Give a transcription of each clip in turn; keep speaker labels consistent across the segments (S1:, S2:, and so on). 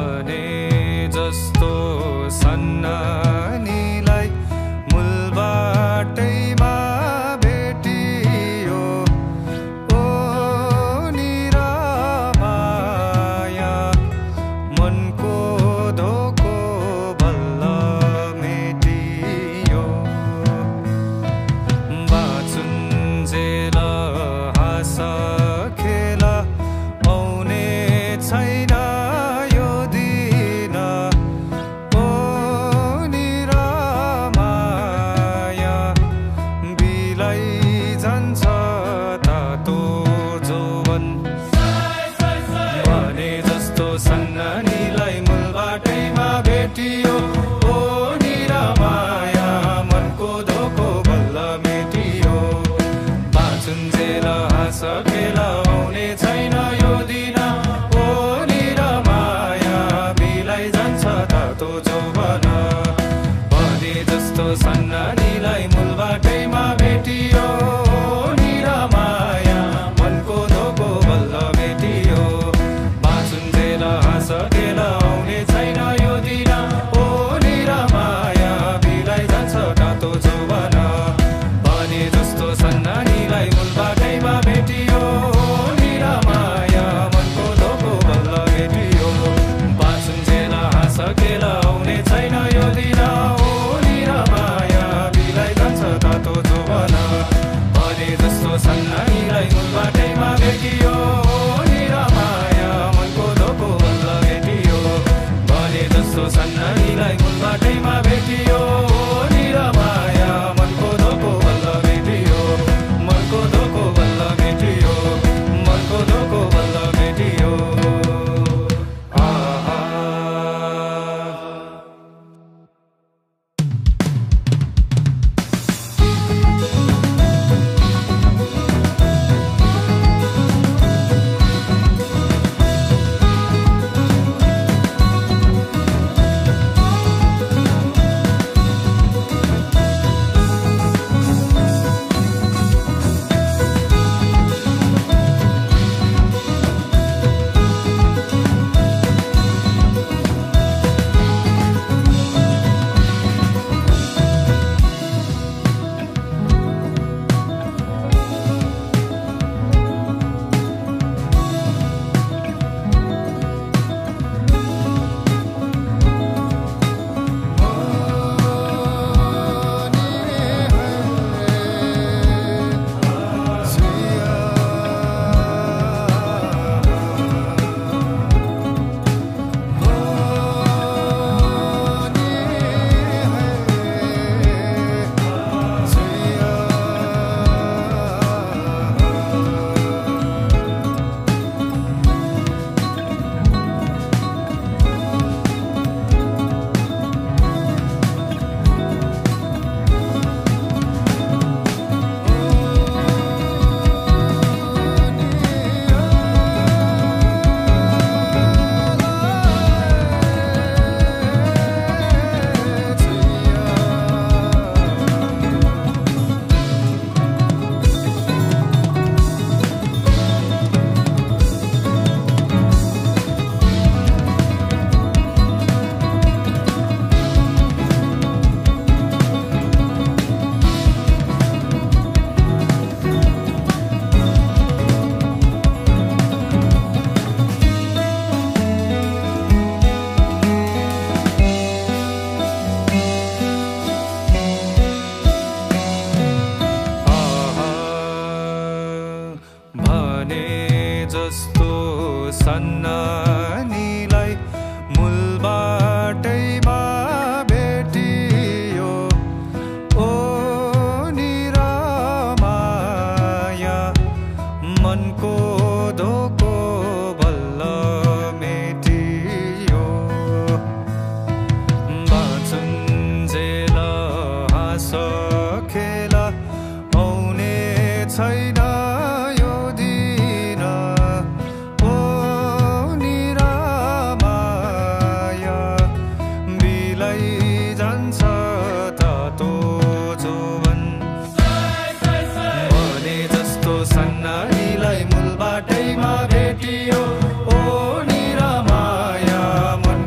S1: भने जस्तो सन्नानीलाई मूलबाटैमा भेटियो ओ निरामाया मनको धोको बल्ल मेटियो बाँचुन्जेल हाँस खेल आउने छैन यो दिन ओ निरामाया बिलाइ जान्छ तातो जोवन भने जस्तो सन्नानीलाई मूलबाटैमा भेटियो ओ निरामाया मनको धोको बल्ल मेटियो बाँचुन्जेल हाँस खेल आउने छैन यो दिन ओ निरामाया बिलाइ जान्छ तातो जोवन भने जस्तो सन्नानीलाई मूलबाटैमा भेटियो ओ निरामाया मनको धोको बल्ल मेटियो बाँचुन्जेल हाँस खेल आउने छैन यो दिन ओ निरामाया बिलाइ जान्छ तातो जोवन भने जस्तो सन्नानीलाई मूलबाटैमा भेटियो ओ निरामाया मनको धोको बल्ल मेटियो बाँचुन्जेल हाँस खेल आउने छैन यो दिन ओ निरामाया बिलाइ जान्छ तातो जोवन भने जस्तो सन्नानीलाई मूलबाटैमा भेटियो ओ निरामाया मनको धोको बल्ल मेटियो भने जस्तो सन्नानीलाई मूलबाटैमा भेटियो ओ निरामाया मनको धोको बल्ल मेटियो मनको धोको बल्ल मेटियो मनको धोको बल्ल मेटियो आहा भने जस्तो सन्नानीलाई मूलबाटैमा भेटियो ओ निरामाया मनको धोको बल्ल मेटियो बाँचुन्जेल हाँस खेल आउने छैन यो दिन ओ निरामाया बिलाइ जान्छ तातो जोवन भने जस्तो सन्नानीलाई मूलबाटैमा भेटियो ओ निरामाया मन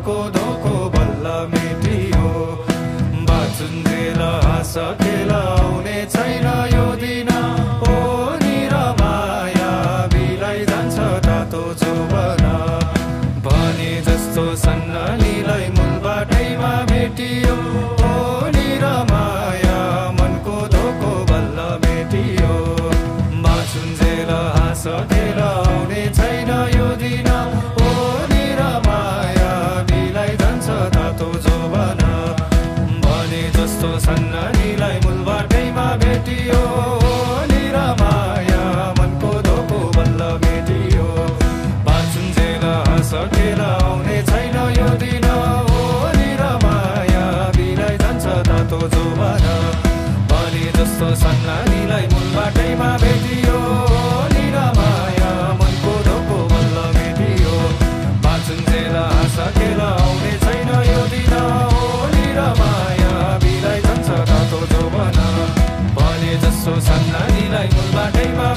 S1: जस्तो सन्नानीलाई मूलबाटैमा भेटियो निरमाया मनको धोको बल्ल भेटियो बाँचुन्जेल हाँसखेल आउने छैन यो दिन निरमाया बिलाई जान्छ तातो जोबन भने जस्तो सन्नानीलाई मूलबाटैमा भेटियो निरमाया मनको धोको बल्ल भेटियो बाँचुन्जेल हाँसखेल आउने छैन यो दिन निरमाया बिलाई जान्छ तातो जोबन भने जस्तो सन्नानीलाई मूलबाटैमा भेटियो निरमाया मनको धोको बल्ल भेटियो बाँचुन्जेल हाँसखेल आउने छैन यो दिन निरमाया बिलाई जान्छ तातो जोबन भने जस्तो सन्नानीलाई मूलबाटैमा